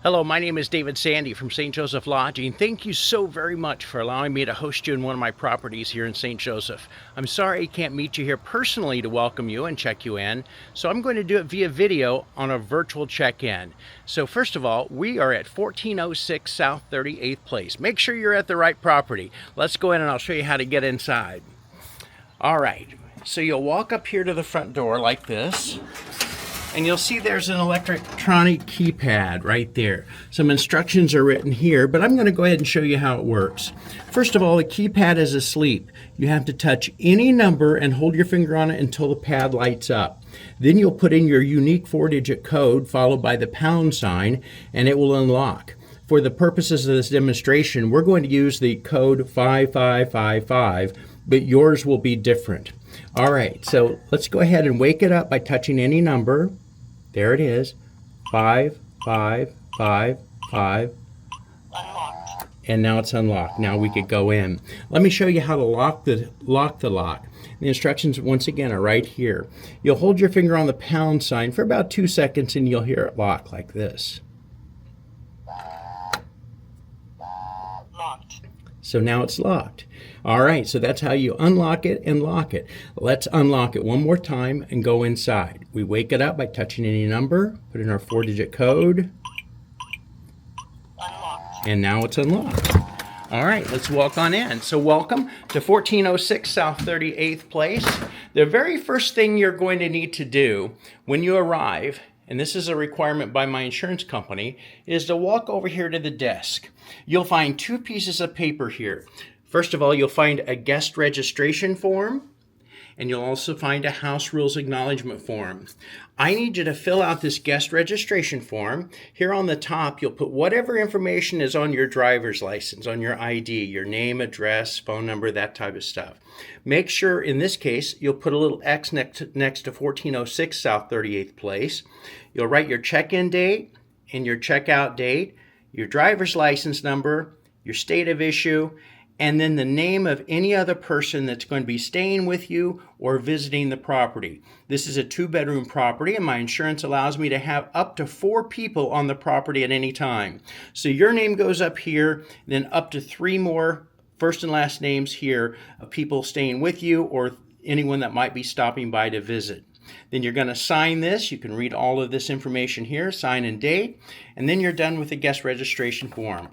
Hello, my name is David Sandy from St. Joseph Lodging. Thank you so very much for allowing me to host you in one of my properties here in St. Joseph. I'm sorry I can't meet you here personally to welcome you and check you in, so I'm going to do it via video on a virtual check-in. So first of all, we are at 1406 South 38th Place. Make sure you're at the right property. Let's go in and I'll show you how to get inside. All right, so you'll walk up here to the front door like this. And you'll see there's an electronic keypad right there. Some instructions are written here, but I'm going to go ahead and show you how it works. First of all, the keypad is asleep. You have to touch any number and hold your finger on it until the pad lights up. Then you'll put in your unique 4-digit code followed by the pound sign, and it will unlock. For the purposes of this demonstration, we're going to use the code 5555, but yours will be different. All right, so let's go ahead and wake it up by touching any number. There it is, 5555, and now it's unlocked. Now we could go in. Let me show you how to lock the lock. The instructions once again are right here. You'll hold your finger on the pound sign for about 2 seconds and you'll hear it lock like this. Locked. So now it's locked. All right, so that's how you unlock it and lock it. Let's unlock it one more time and go inside. We wake it up by touching any number, put in our 4-digit code, Unlocked. and now it's unlocked. All right, let's walk on in. So welcome to 1406 South 38th Place. The very first thing you're going to need to do when you arrive, and this is a requirement by my insurance company, is to walk over here to the desk. You'll find 2 pieces of paper here. First of all, you'll find a guest registration form, and you'll also find a house rules acknowledgement form. I need you to fill out this guest registration form. Here on the top, you'll put whatever information is on your driver's license, on your ID, your name, address, phone number, that type of stuff. Make sure, in this case, you'll put a little X next to 1406 South 38th Place. You'll write your check-in date and your checkout date, your driver's license number, your state of issue, and then the name of any other person that's going to be staying with you or visiting the property. This is a 2-bedroom property, and my insurance allows me to have up to 4 people on the property at any time. So your name goes up here, then up to 3 more first and last names here of people staying with you or anyone that might be stopping by to visit. Then you're going to sign this. You can read all of this information here, sign and date, and then you're done with the guest registration form.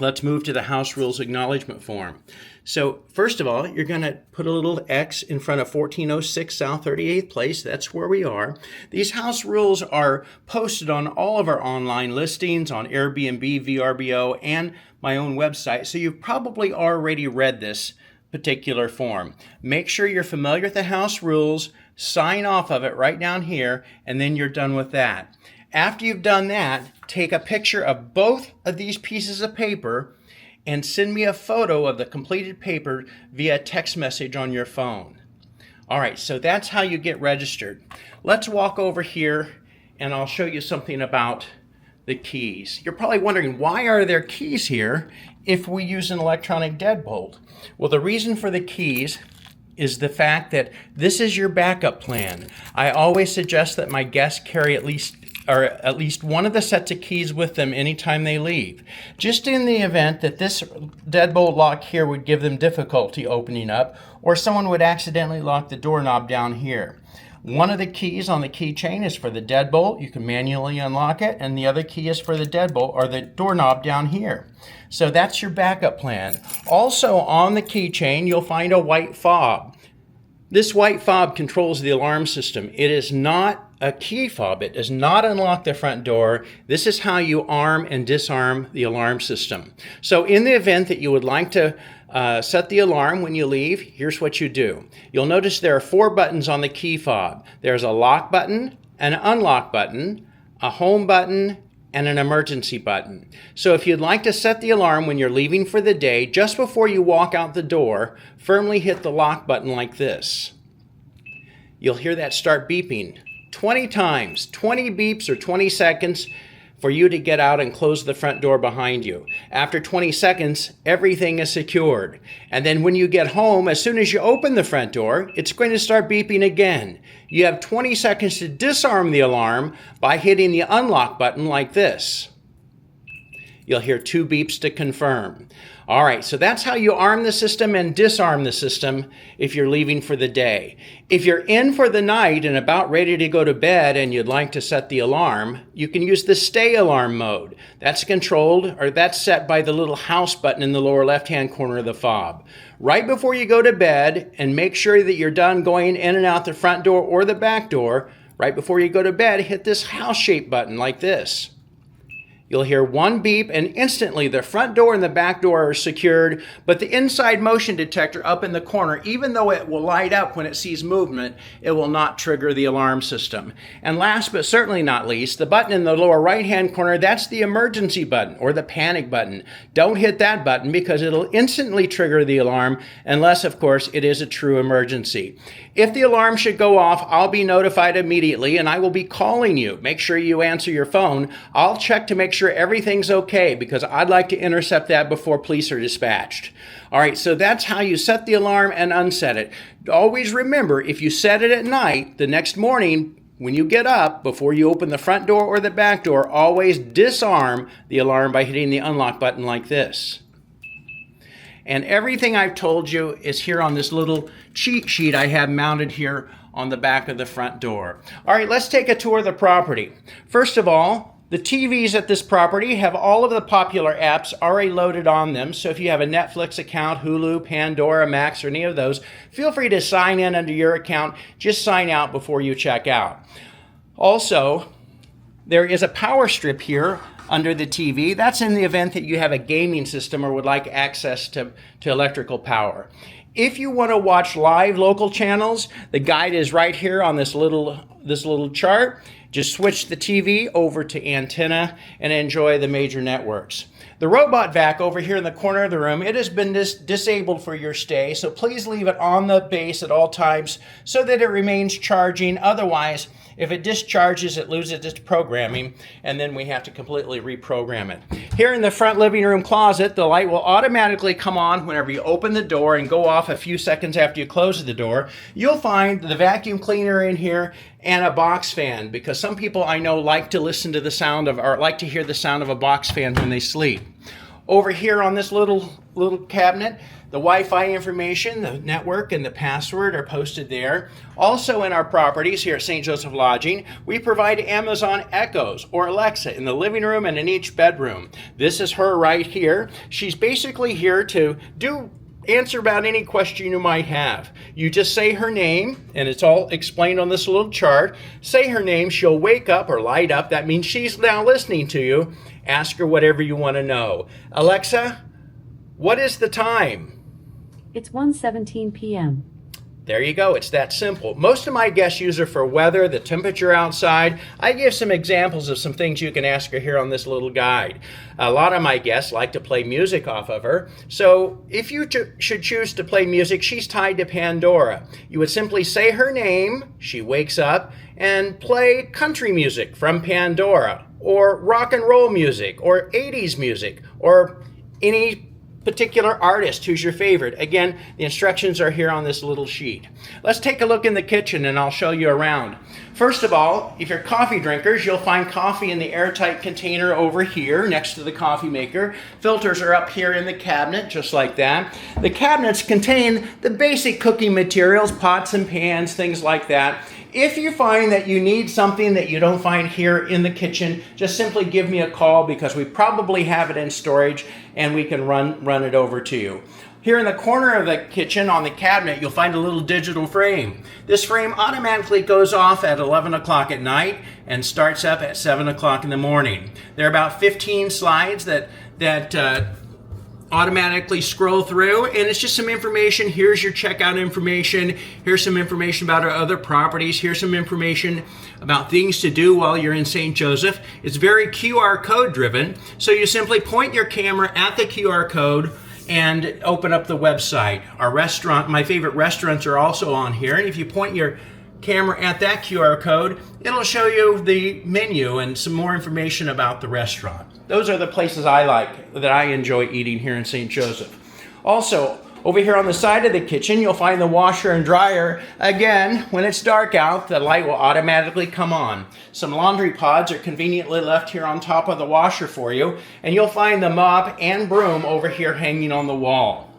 Let's move to the house rules acknowledgement form. So first of all, you're going to put a little X in front of 1406 South 38th Place. That's where we are. These house rules are posted on all of our online listings on Airbnb, VRBO, and my own website. So you've probably already read this particular form. Make sure you're familiar with the house rules, sign off of it right down here, and then you're done with that. After you've done that, take a picture of both of these pieces of paper and send me a photo of the completed paper via text message on your phone. All right, so that's how you get registered. Let's walk over here and I'll show you something about the keys. You're probably wondering, why are there keys here if we use an electronic deadbolt? Well, the reason for the keys is the fact that this is your backup plan. I always suggest that my guests carry at least one of the sets of keys with them anytime they leave. Just in the event that this deadbolt lock here would give them difficulty opening up, or someone would accidentally lock the doorknob down here. One of the keys on the keychain is for the deadbolt. You can manually unlock it, and the other key is for the deadbolt or the doorknob down here. So that's your backup plan. Also on the keychain, you'll find a white fob. This white fob controls the alarm system. It is not a key fob. It does not unlock the front door. This is how you arm and disarm the alarm system. So in the event that you would like to set the alarm when you leave, here's what you do. You'll notice there are 4 buttons on the key fob. There's a lock button, an unlock button, a home button, and an emergency button. So if you'd like to set the alarm when you're leaving for the day, just before you walk out the door, firmly hit the lock button like this. You'll hear that start beeping 20 times, 20 beeps or 20 seconds for you to get out and close the front door behind you. After 20 seconds, everything is secured. And then when you get home, as soon as you open the front door, it's going to start beeping again. You have 20 seconds to disarm the alarm by hitting the unlock button like this. You'll hear 2 beeps to confirm. All right, so that's how you arm the system and disarm the system if you're leaving for the day. If you're in for the night and about ready to go to bed and you'd like to set the alarm, you can use the stay alarm mode. That's controlled, or that's set by the little house button in the lower left-hand corner of the fob. Right before you go to bed, and make sure that you're done going in and out the front door or the back door, right before you go to bed, hit this house-shaped button like this. You'll hear 1 beep, and instantly the front door and the back door are secured, but the inside motion detector up in the corner, even though it will light up when it sees movement, it will not trigger the alarm system. And last but certainly not least, the button in the lower right-hand corner, that's the emergency button or the panic button. Don't hit that button because it'll instantly trigger the alarm unless, of course, it is a true emergency. If the alarm should go off, I'll be notified immediately and I will be calling you. Make sure you answer your phone. I'll check to make sure everything's okay because I'd like to intercept that before police are dispatched. All right, so that's how you set the alarm and unset it. Always remember, if you set it at night, the next morning, when you get up, before you open the front door or the back door, always disarm the alarm by hitting the unlock button like this. And everything I've told you is here on this little cheat sheet I have mounted here on the back of the front door. All right, let's take a tour of the property. First of all, the TVs at this property have all of the popular apps already loaded on them. So if you have a Netflix account, Hulu, Pandora, Max, or any of those, feel free to sign in under your account. Just sign out before you check out. Also, there is a power strip here under the TV. That's in the event that you have a gaming system or would like access to electrical power. If you want to watch live local channels, the guide is right here on this little chart. Just switch the TV over to antenna and enjoy the major networks. The robot vac over here in the corner of the room, it has been disabled for your stay, so please leave it on the base at all times so that it remains charging. Otherwise, if it discharges, it loses its programming, and then we have to completely reprogram it. Here in the front living room closet, the light will automatically come on whenever you open the door and go off a few seconds after you close the door. You'll find the vacuum cleaner in here and a box fan, because some people I know like to listen to the sound of, or like to hear the sound of a box fan when they sleep. Over here on this little cabinet, the Wi-Fi information, the network, and the password are posted there. Also in our properties here at St. Joseph Lodging, we provide Amazon Echoes or Alexa in the living room and in each bedroom. This is her right here. She's basically here to answer about any question you might have. You just say her name, and it's all explained on this little chart. Say her name, she'll wake up or light up. That means she's now listening to you. Ask her whatever you want to know. Alexa, what is the time? It's 1:17 p.m. There you go. It's that simple. Most of my guests use her for weather, the temperature outside. I give some examples of some things you can ask her here on this little guide. A lot of my guests like to play music off of her. So if you should choose to play music, she's tied to Pandora. You would simply say her name, she wakes up, and play country music from Pandora, or rock and roll music, or 80s music, or any particular artist who's your favorite. Again, the instructions are here on this little sheet. Let's take a look in the kitchen and I'll show you around. First of all, if you're coffee drinkers, you'll find coffee in the airtight container over here next to the coffee maker. Filters are up here in the cabinet, just like that. The cabinets contain the basic cooking materials, pots and pans, things like that. If you find that you need something that you don't find here in the kitchen, just simply give me a call because we probably have it in storage and we can run it over to you. Here in the corner of the kitchen on the cabinet, you'll find a little digital frame. This frame automatically goes off at 11 o'clock at night and starts up at 7 o'clock in the morning. There are about 15 slides that automatically scroll through, and it's just some information. Here's your checkout information. Here's some information about our other properties. Here's some information about things to do while you're in St. Joseph. It's very QR code driven, so you simply point your camera at the QR code and open up the website. Our restaurant, my favorite restaurants are also on here, and if you point your camera at that QR code, it'll show you the menu and some more information about the restaurant. Those are the places I like, that I enjoy eating here in St. Joseph. Also, Over here on the side of the kitchen, you'll find the washer and dryer. Again, when it's dark out, the light will automatically come on. Some laundry pods are conveniently left here on top of the washer for you, and you'll find the mop and broom over here hanging on the wall.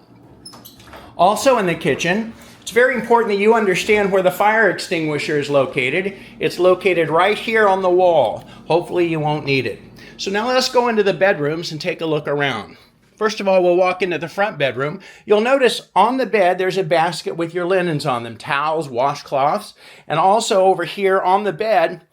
Also in the kitchen, it's very important that you understand where the fire extinguisher is located. It's located right here on the wall. Hopefully you won't need it. So now let's go into the bedrooms and take a look around. First of all, we'll walk into the front bedroom. You'll notice on the bed there's a basket with your linens on them, towels, washcloths, and also over here on the bed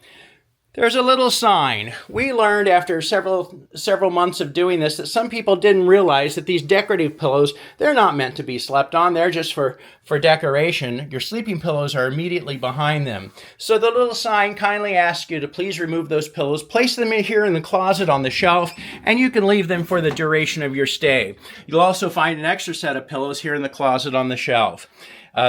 there's a little sign. We learned after several months of doing this that some people didn't realize that these decorative pillows, they're not meant to be slept on. They're just for decoration. Your sleeping pillows are immediately behind them. So the little sign kindly asks you to please remove those pillows, place them in here in the closet on the shelf, and you can leave them for the duration of your stay. You'll also find an extra set of pillows here in the closet on the shelf.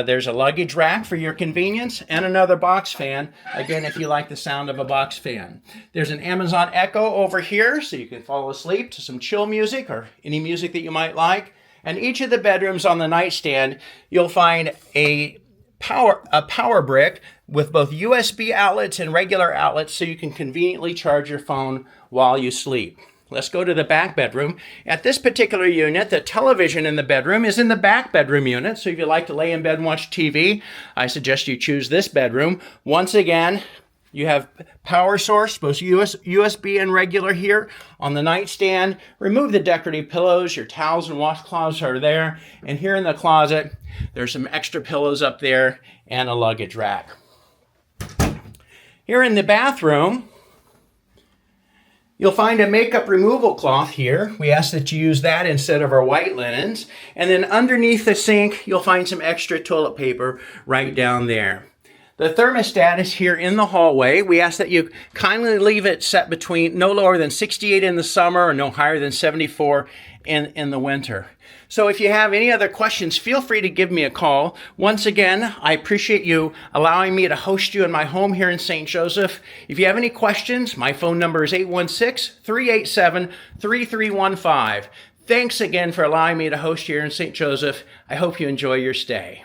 There's a luggage rack for your convenience and another box fan, again, if you like the sound of a box fan. There's an Amazon Echo over here, so you can fall asleep to some chill music or any music that you might like. And each of the bedrooms on the nightstand, you'll find a power brick with both USB outlets and regular outlets so you can conveniently charge your phone while you sleep. Let's go to the back bedroom. At this particular unit, the television in the bedroom is in the back bedroom unit. So if you like to lay in bed and watch TV, I suggest you choose this bedroom. Once again, you have power source, both USB and regular here on the nightstand. Remove the decorative pillows. Your towels and washcloths are there. And here in the closet, there's some extra pillows up there and a luggage rack. Here in the bathroom, you'll find a makeup removal cloth here. We ask that you use that instead of our white linens. And then underneath the sink, you'll find some extra toilet paper right down there. The thermostat is here in the hallway. We ask that you kindly leave it set between no lower than 68 in the summer or no higher than 74 in the winter. So if you have any other questions, feel free to give me a call. Once again, I appreciate you allowing me to host you in my home here in St. Joseph. If you have any questions, my phone number is 816-387-3315. Thanks again for allowing me to host you here in St. Joseph. I hope you enjoy your stay.